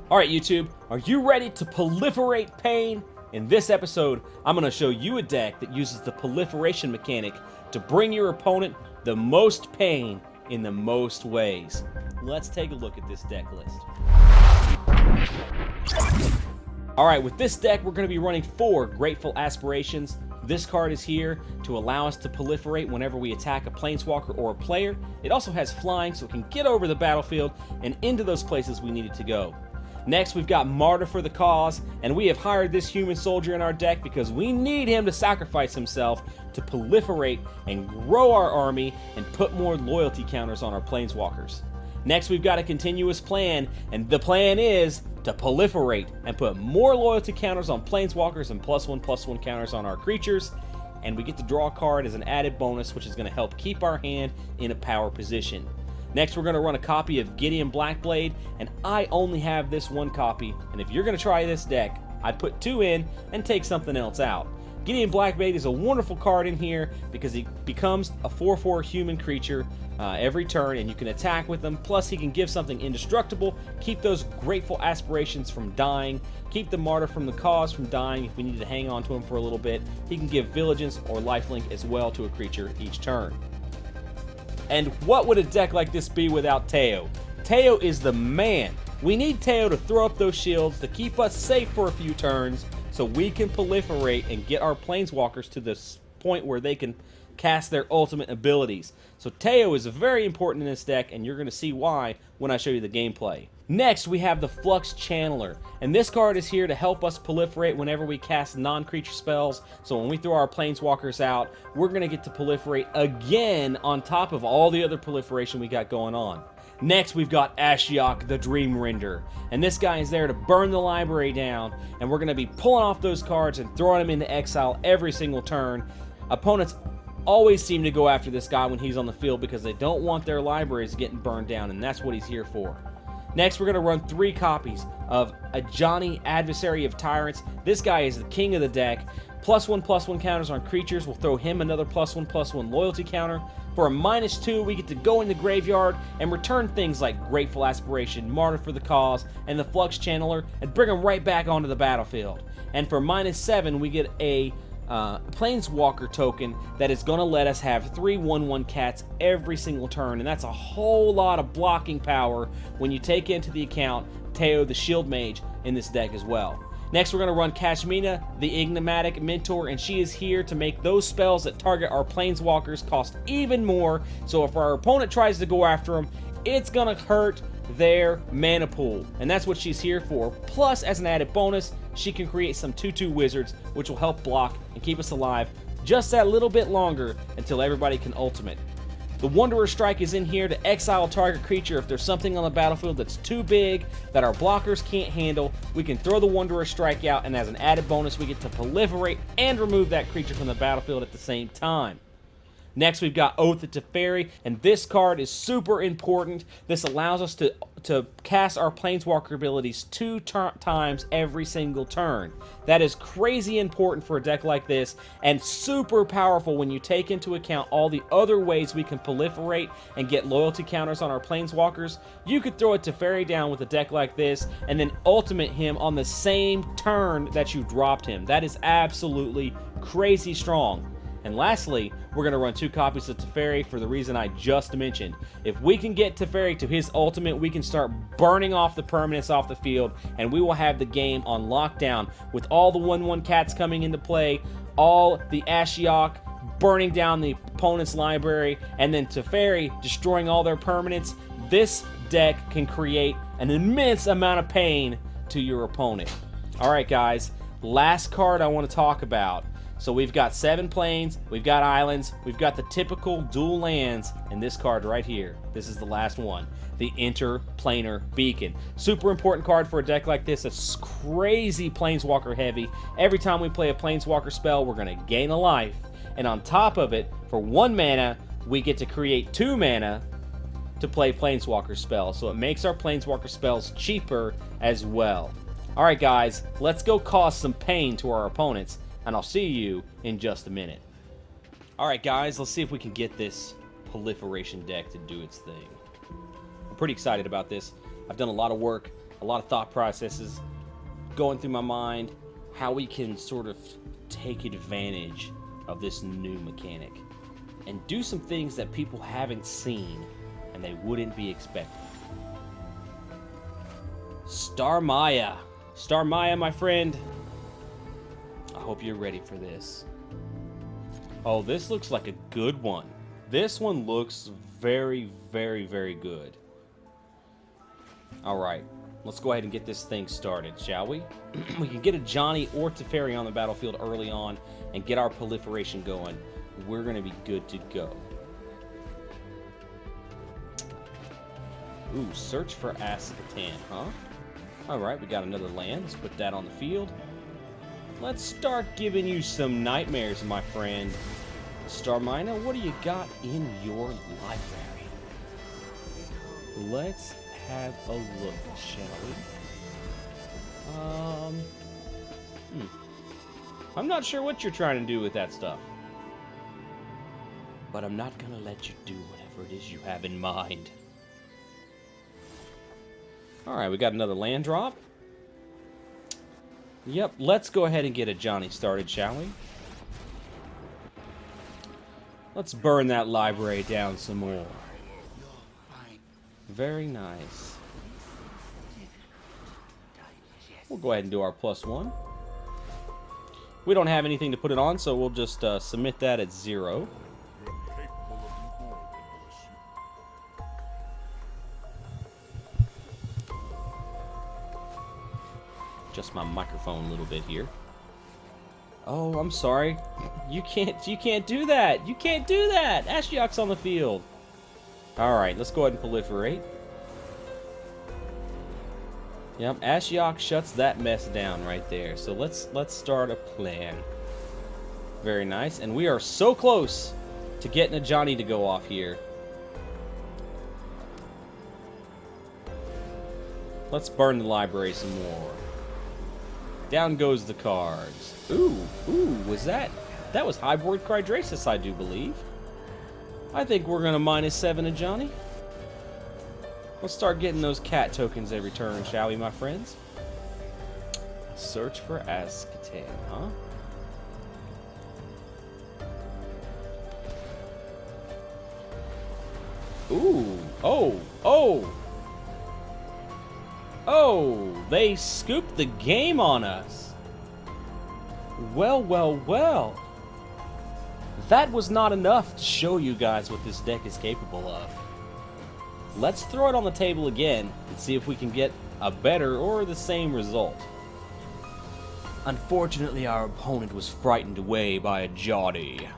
Alright YouTube, are you ready to proliferate pain? In this episode, I'm going to show you a deck that uses the proliferation mechanic to bring your opponent the most pain in the most ways. Let's take a look at this deck list. Alright, with this deck we're going to be running 4 Grateful Aspirations. This card is here to allow us to proliferate whenever we attack a planeswalker or a player. It also has flying so it can get over the battlefield and into those places we need it to go. Next, we've got Martyr for the Cause, and we have hired this human soldier in our deck because we need him to sacrifice himself to proliferate and grow our army and put more loyalty counters on our planeswalkers. Next, we've got a continuous plan, and the plan is to proliferate and put more loyalty counters on planeswalkers and +1/+1 counters on our creatures. And we get to draw a card as an added bonus, which is going to help keep our hand in a power position. Next, we're going to run a copy of Gideon Blackblade, and I only have this one copy, and if you're going to try this deck, I'd put 2 in and take something else out. Gideon Blackblade is a wonderful card in here because he becomes a 4/4 human creature every turn, and you can attack with him, plus he can give something indestructible, keep those Grateful Aspirations from dying, keep the Martyr from the Cause from dying if we need to hang on to him for a little bit. He can give Vigilance or Lifelink as well to a creature each turn. And what would a deck like this be without Teo? Teo is the man. We need Teo to throw up those shields to keep us safe for a few turns so we can proliferate and get our planeswalkers to this point where they can cast their ultimate abilities. So Teo is very important in this deck, and you're going to see why when I show you the gameplay. Next, we have the Flux Channeler, and this card is here to help us proliferate whenever we cast non-creature spells. So when we throw our planeswalkers out, we're going to get to proliferate again on top of all the other proliferation we got going on. Next, we've got Ashiok, the Dream Render, and this guy is there to burn the library down, and we're going to be pulling off those cards and throwing them into exile every single turn. Opponents always seem to go after this guy when he's on the field because they don't want their libraries getting burned down, and that's what he's here for. Next, we're going to run 3 copies of Ajani, Adversary of Tyrants. This guy is the king of the deck. +1/+1 counters on creatures. We'll throw him another +1/+1 loyalty counter. For a -2, we get to go in the graveyard and return things like Grateful Aspiration, Martyr for the Cause, and the Flux Channeler, and bring them right back onto the battlefield. And for -7, we get a Planeswalker token that is going to let us have 3 1/1 cats every single turn, and that's a whole lot of blocking power when you take into the account Teo the Shield Mage in this deck as well. Next, we're going to run Kashmina, the Enigmatic Mentor, and she is here to make those spells that target our planeswalkers cost even more, so if our opponent tries to go after them, it's going to hurt their mana pool, and that's what she's here for. Plus, as an added bonus, she can create some 2/2 wizards, which will help block and keep us alive just that little bit longer until everybody can ultimate. The Wanderer Strike is in here to exile target creature. If there's something on the battlefield that's too big that our blockers can't handle, we can throw the Wanderer Strike out, and as an added bonus, we get to proliferate and remove that creature from the battlefield at the same time. Next, we've got Oath of Teferi, and this card is super important. This allows us to cast our Planeswalker abilities 2 times every single turn. That is crazy important for a deck like this, and super powerful when you take into account all the other ways we can proliferate and get loyalty counters on our Planeswalkers. You could throw a Teferi down with a deck like this, and then ultimate him on the same turn that you dropped him. That is absolutely crazy strong. And lastly, we're going to run 2 copies of Teferi for the reason I just mentioned. If we can get Teferi to his ultimate, we can start burning off the permanents off the field, and we will have the game on lockdown with all the 1/1 cats coming into play, all the Ashiok burning down the opponent's library, and then Teferi destroying all their permanents. This deck can create an immense amount of pain to your opponent. Alright guys, last card I want to talk about. So we've got 7 planes, we've got islands, we've got the typical dual lands, and this card right here. This is the last one, the Interplanar Beacon. Super important card for a deck like this. It's crazy Planeswalker heavy. Every time we play a Planeswalker spell, we're going to gain a life. And on top of it, for 1 mana, we get to create 2 mana to play Planeswalker spells. So it makes our Planeswalker spells cheaper as well. Alright guys, let's go cause some pain to our opponents, and I'll see you in just a minute. Alright guys, let's see if we can get this proliferation deck to do its thing. I'm pretty excited about this. I've done a lot of work a lot of thought processes going through my mind, how we can sort of take advantage of this new mechanic and do some things that people haven't seen and they wouldn't be expecting. Star Maya, my friend. I hope you're ready for this. Oh, this looks like a good one. This one looks very, very, very good. All right, let's go ahead and get this thing started, shall we? We can get a Johnny or Teferi on the battlefield early on and get our proliferation going. We're going to be good to go. Ooh, search for Ascatan, huh? All right, we got another land. Let's put that on the field. Let's start giving you some nightmares, my friend. Starmina, what do you got in your library? Let's have a look, shall we? I'm not sure what you're trying to do with that stuff. But I'm not gonna let you do whatever it is you have in mind. Alright, we got another land drop. Yep, let's go ahead and get a Johnny started, shall we? Let's burn that library down some more. Very nice. We'll go ahead and do our +1. We don't have anything to put it on, so we'll just submit that at 0. Adjust my microphone a little bit here. Oh, I'm sorry. You can't do that. You can't do that. Ashiok's on the field. All right, let's go ahead and proliferate. Yep, Ashiok shuts that mess down right there. So let's start a plan. Very nice, and we are so close to getting a Johnny to go off here. Let's burn the library some more. Down goes the cards. Ooh, was that was Highboard Crydrasis, I do believe. I think we're gonna -7 a Johnny. Let's start getting those cat tokens every turn, shall we, my friends? Search for Ascatan, huh? Ooh, oh, they scooped the game on us. Well. That was not enough to show you guys what this deck is capable of. Let's throw it on the table again and see if we can get a better or the same result. Unfortunately, our opponent was frightened away by a Johnny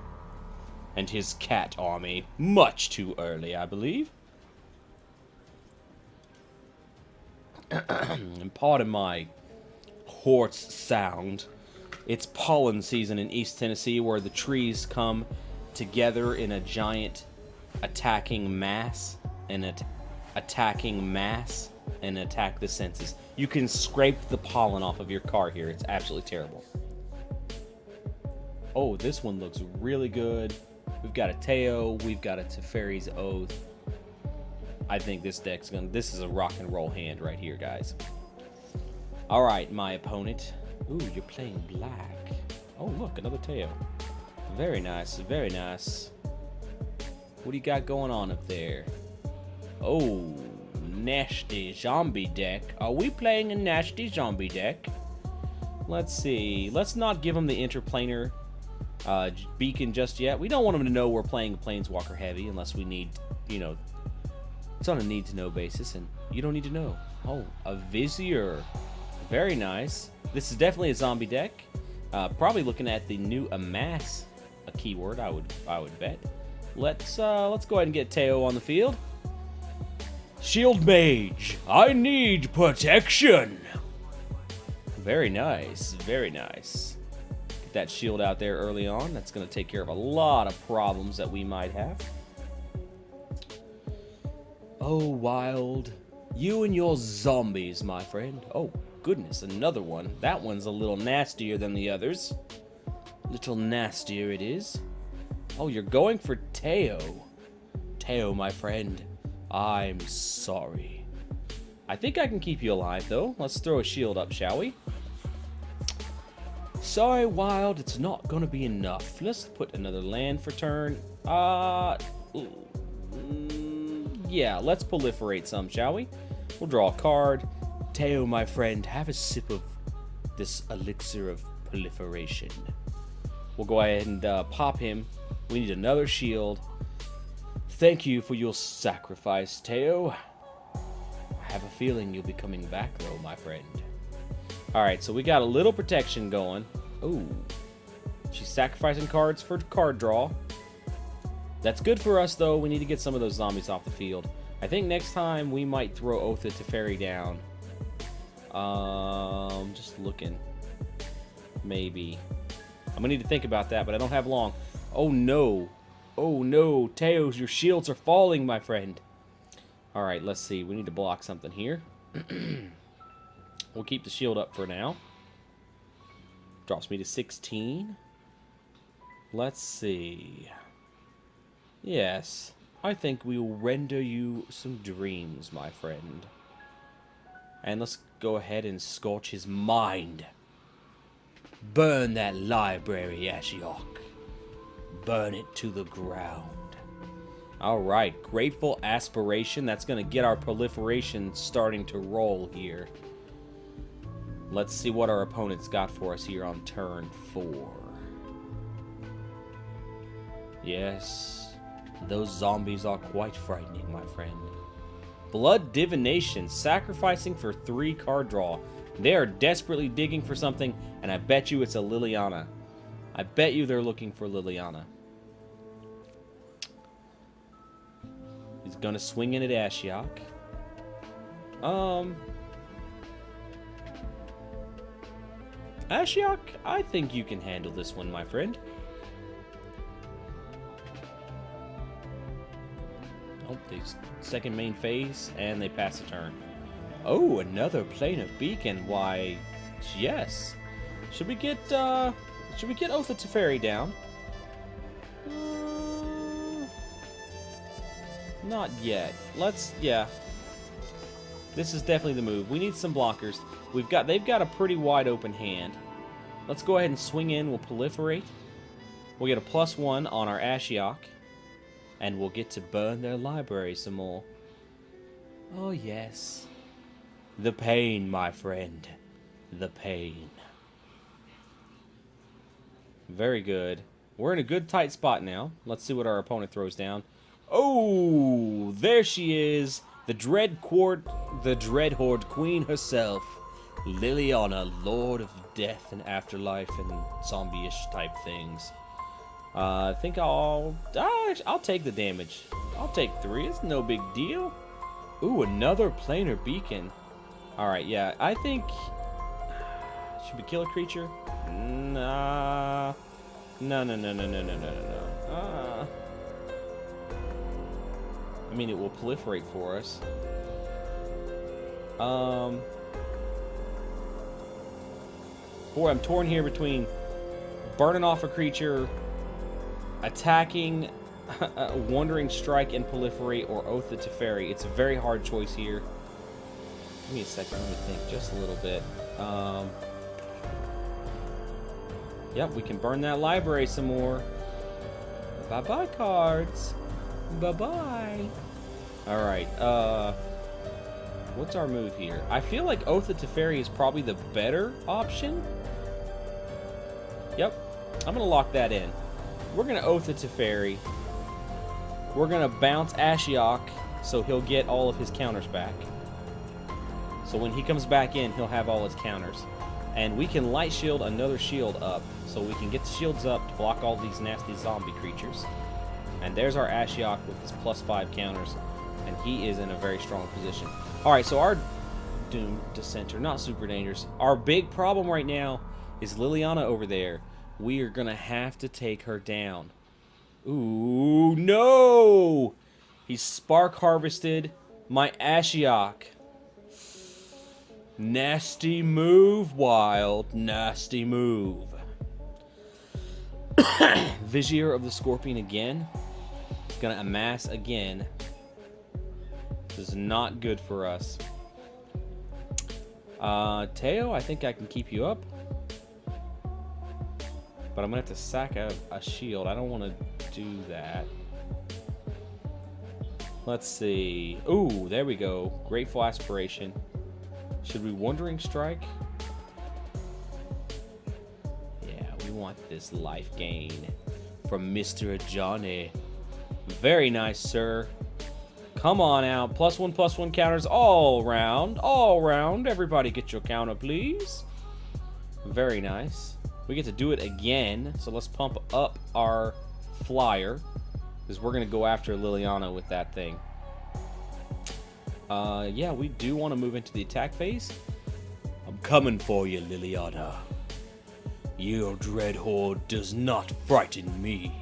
and his cat army much too early, I believe. And pardon my hoarse sound. It's pollen season in East Tennessee, where the trees come together in a giant attacking mass and attack the senses. You can scrape the pollen off of your car here. It's absolutely terrible. Oh, this one looks really good. We've got a Teo. We've got a Teferi's Oath. I think this deck's this is a rock and roll hand right here, guys. All right, my opponent. Ooh, you're playing black. Oh, look, another Teo. Very nice, very nice. What do you got going on up there? Oh, nasty zombie deck. Are we playing a nasty zombie deck? Let's see. Let's not give him the interplanar beacon just yet. We don't want him to know we're playing Planeswalker heavy unless we need, you know, it's on a need-to-know basis, and you don't need to know. Oh, a Vizier. Very nice. This is definitely a zombie deck. Probably looking at the new Amass, a keyword, I would bet. Let's go ahead and get Teo on the field. Shield Mage, I need protection. Very nice, very nice. Get that shield out there early on. That's going to take care of a lot of problems that we might have. Oh, Wild, you and your zombies, my friend. Oh, goodness, another one. That one's a little nastier than the others. Little nastier it is. Oh, you're going for Teo. Teo, my friend, I'm sorry. I think I can keep you alive, though. Let's throw a shield up, shall we? Sorry, Wild, it's not gonna be enough. Let's put another land for turn. Yeah, let's proliferate some, shall we? We'll draw a card. Teo, my friend, have a sip of this elixir of proliferation. We'll go ahead and pop him. We need another shield. Thank you for your sacrifice, Teo. I have a feeling you'll be coming back, though, my friend. Alright, so we got a little protection going. Ooh. She's sacrificing cards for card draw. That's good for us, though. We need to get some of those zombies off the field. I think next time we might throw Oath of Teferi down. Just looking. Maybe. I'm gonna need to think about that, but I don't have long. Oh, no. Oh, no. Teos, your shields are falling, my friend. Alright, let's see. We need to block something here. We'll keep the shield up for now. Drops me to 16. Let's see. Yes. I think we will render you some dreams, my friend. And let's go ahead and scorch his mind. Burn that library, Ashiok. Burn it to the ground. Alright, Grateful Aspiration. That's going to get our proliferation starting to roll here. Let's see what our opponent's got for us here on turn 4. Yes, those zombies are quite frightening, my friend. Blood Divination, sacrificing for 3 card draw. They are desperately digging for something, and I bet you it's a Liliana. I bet you they're looking for Liliana. He's gonna swing in at Ashiok. Ashiok, I think you can handle this one, my friend. Oh, they second main phase, and they pass a turn. Oh, another planar beacon. Why, yes. Should we get Oath of Teferi down? Not yet. Yeah. This is definitely the move. We need some blockers. They've got a pretty wide open hand. Let's go ahead and swing in. We'll proliferate. We'll get a +1 on our Ashiok. And we'll get to burn their library some more. Oh, yes. The pain, my friend. The pain. Very good. We're in a good tight spot now. Let's see what our opponent throws down. Oh, there she is. The Dread Horde Queen herself. Liliana, Lord of Death and Afterlife and zombie-ish type things. I think I'll take the damage. I'll take 3. It's no big deal. Ooh, another planar beacon. Alright, yeah, I think... Should we kill a creature? Nah. No. I mean, it will proliferate for us. Boy, I'm torn here between burning off a creature, attacking, Wandering Strike and Proliferate, or Oath of Teferi. It's a very hard choice here. Give me a second, let me think just a little bit. Yep, we can burn that library some more. Bye-bye, cards. Bye-bye. Alright, what's our move here? I feel like Oath of Teferi is probably the better option. Yep, I'm going to lock that in. We're going to Oath of Teferi. We're going to bounce Ashiok, so he'll get all of his counters back. So when he comes back in, he'll have all his counters. And we can light shield another shield up, so we can get the shields up to block all these nasty zombie creatures. And there's our Ashiok with his +5 counters, and he is in a very strong position. Alright, so our Doom Dissenter, not super dangerous. Our big problem right now is Liliana over there. We are going to have to take her down. Ooh, no! He's Spark Harvested my Ashiok. Nasty move, Wild. Nasty move. Vizier of the Scorpion again. He's going to amass again. This is not good for us. Teo, I think I can keep you up. But I'm going to have to sack a shield. I don't want to do that. Let's see. Ooh, there we go. Grateful Aspiration. Should we Wandering Strike? Yeah, we want this life gain from Mr. Johnny. Very nice, sir. Come on out. +1/+1 counters all round. All round. Everybody get your counter, please. Very nice. We get to do it again. So let's pump up our flyer, because we're going to go after Liliana with that thing. Yeah, we do want to move into the attack phase. I'm coming for you, Liliana. Your dread horde does not frighten me.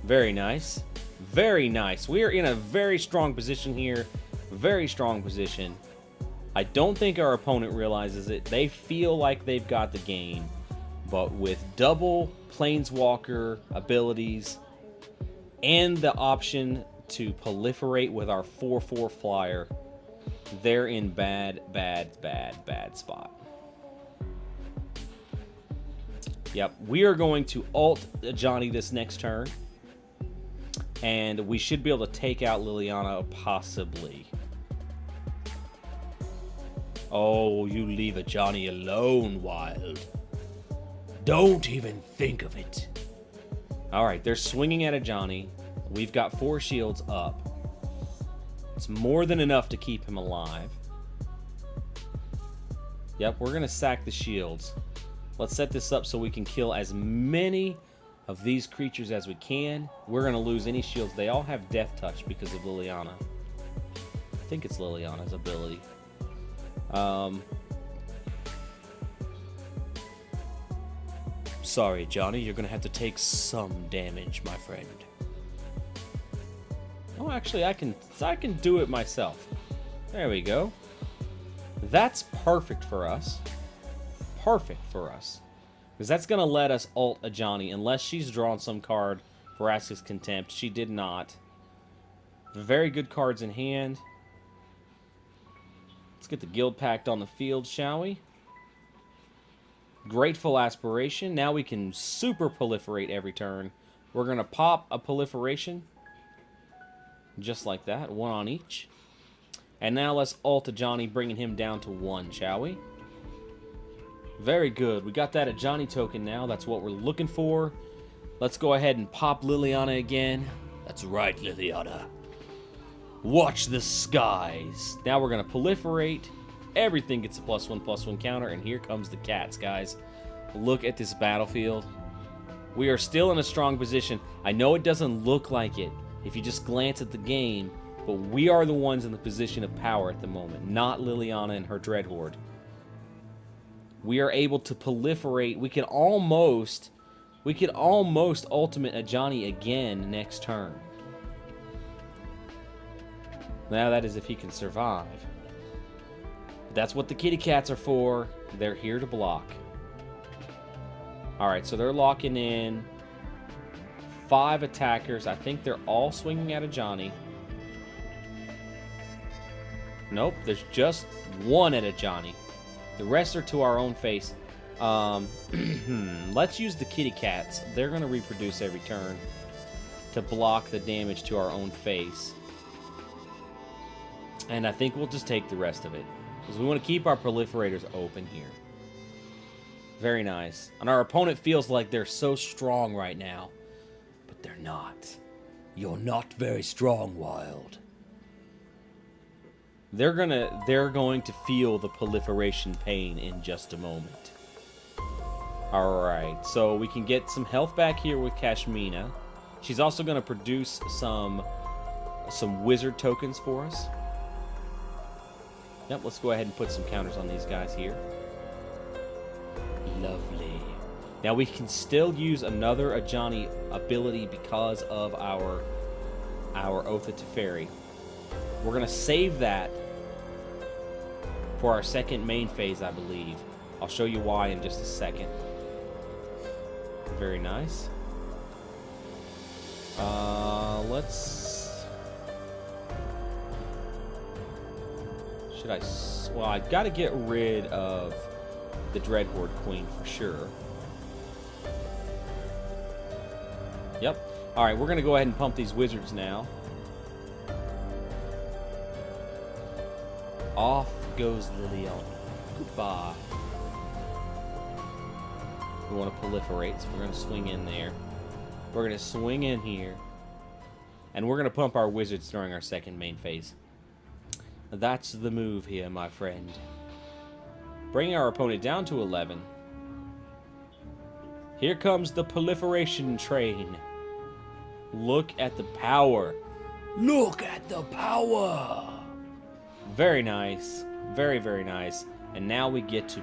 Very nice. Very nice. We are in a very strong position here. Very strong position. I don't think our opponent realizes it. They feel like they've got the game. But with double Planeswalker abilities and the option to proliferate with our 4/4 flyer, they're in bad spot. Yep, we are going to ult Johnny this next turn. And we should be able to take out Liliana, possibly. Oh, you leave a Johnny alone, Wild. Don't even think of it. Alright, they're swinging at a Johnny. We've got 4 shields up. It's more than enough to keep him alive. Yep, we're going to sack the shields. Let's set this up so we can kill as many of these creatures as we can. We're going to lose any shields. They all have Death Touch because of Liliana. I think it's Liliana's ability. Sorry, Johnny, you're going to have to take some damage, my friend. Oh, actually, I can do it myself. There we go. That's perfect for us. Perfect for us. Because that's going to let us ult a Johnny, unless she's drawn some card for Vraska's Contempt. She did not. Very good cards in hand. Let's get the Guild Pact on the field, shall we? Grateful Aspiration. Now we can super proliferate every turn. We're going to pop a proliferation. Just like that. 1 on each. And now let's ult a Johnny, bringing him down to 1, shall we? Very good. We got that a Johnny token now. That's what we're looking for. Let's go ahead and pop Liliana again. That's right, Liliana. Watch the skies. Now we're going to proliferate. Everything gets a +1/+1 counter. And here comes the cats, guys. Look at this battlefield. We are still in a strong position. I know it doesn't look like it if you just glance at the game. But we are the ones in the position of power at the moment. Not Liliana and her Dread Horde. We are able to proliferate. We can almost ultimate a Johnny again next turn. Now that is if he can survive. But that's what the kitty cats are for. They're here to block. Alright, so they're locking in 5 attackers. I think they're all swinging at a Johnny. Nope, there's just 1 at a Johnny. The rest are to our own face. Let's use the kitty cats. They're going to reproduce every turn to block the damage to our own face. And I think we'll just take the rest of it, because we want to keep our proliferators open here. Very nice. And our opponent feels like they're so strong right now. But they're not. You're not very strong, Wild. They're going to feel the proliferation pain in just a moment. Alright, so we can get some health back here with Kashmina. She's also going to produce some wizard tokens for us. Yep, let's go ahead and put some counters on these guys here. Lovely. Now we can still use another Ajani ability because of our Oath of Teferi. We're going to save that for our second main phase, I believe. I'll show you why in just a second. Very nice. Should I... Well, I gotta get rid of the Dreadhorde Queen for sure. Yep. Alright, we're gonna go ahead and pump these wizards now. Off goes Liliana. Goodbye. We want to proliferate, so we're going to swing in there. We're going to swing in here. And we're going to pump our wizards during our second main phase. That's the move here, my friend. Bringing our opponent down to 11. Here comes the proliferation train. Look at the power. Look at the power. Very nice. Very, very nice. And now we get to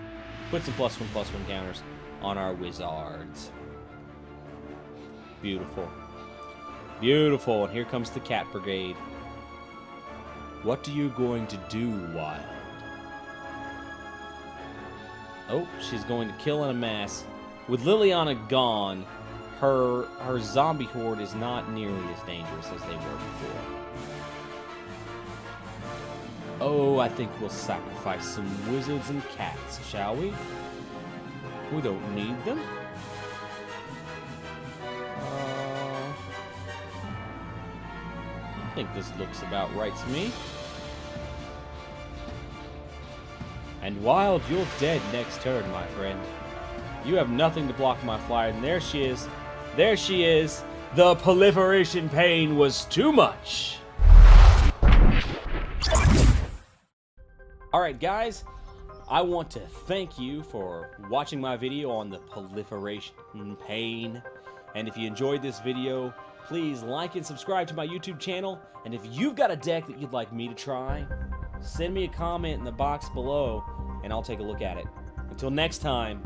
put some +1/+1 counters on our wizards. Beautiful. Beautiful. And here comes the Cat Brigade. What are you going to do, Wild? Oh, she's going to kill in a mass. With Liliana gone, her zombie horde is not nearly as dangerous as they were before. Oh, I think we'll sacrifice some wizards and cats, shall we? We don't need them. I think this looks about right to me. And Wild, you're dead next turn, my friend. You have nothing to block my flyer, and there she is. There she is. The Proliferation Pain was too much. Alright guys, I want to thank you for watching my video on the Proliferation Pain. And if you enjoyed this video, please like and subscribe to my YouTube channel. And if you've got a deck that you'd like me to try, send me a comment in the box below and I'll take a look at it. Until next time,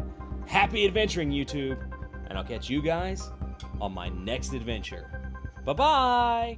happy adventuring, YouTube, and I'll catch you guys on my next adventure. Bye-bye!